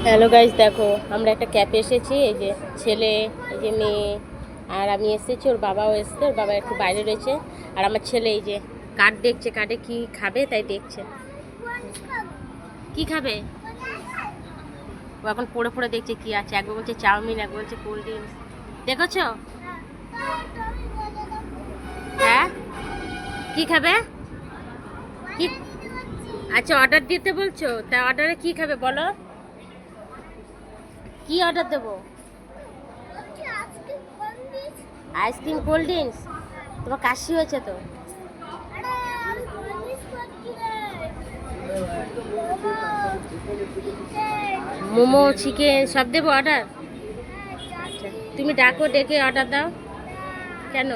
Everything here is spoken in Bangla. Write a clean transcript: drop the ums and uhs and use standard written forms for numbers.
হ্যালো গাইস, দেখো আমরা একটা ক্যাফে এসেছি। এই যে ছেলে, এই যে মেয়ে, আর আমি এসেছি, ওর বাবাও এসছে। ওর বাবা একটু বাইরে রয়েছে। আর আমার ছেলে এই যে কার্ড দেখছে, কার্ডে কি খাবে তাই দেখছে। কি খাবে ও এখন পড়ে পড়ে দেখছে কি আছে। একবার বলছে চাউমিন, একবার বলছে কোল্ড ড্রিঙ্কস। দেখেছো? হ্যাঁ, কি খাবে? কি? আচ্ছা, অর্ডার দিতে বলছো? তা অর্ডারে কি খাবে বলো? কি অর্ডার দেবো? Ice cream, cold drinks? তোমার কাশি হয়েছে তো। মোমো, চিকেন সব দেবো অর্ডার? আচ্ছা, তুমি ডাকো, ডেকে অর্ডার দাও। কেন?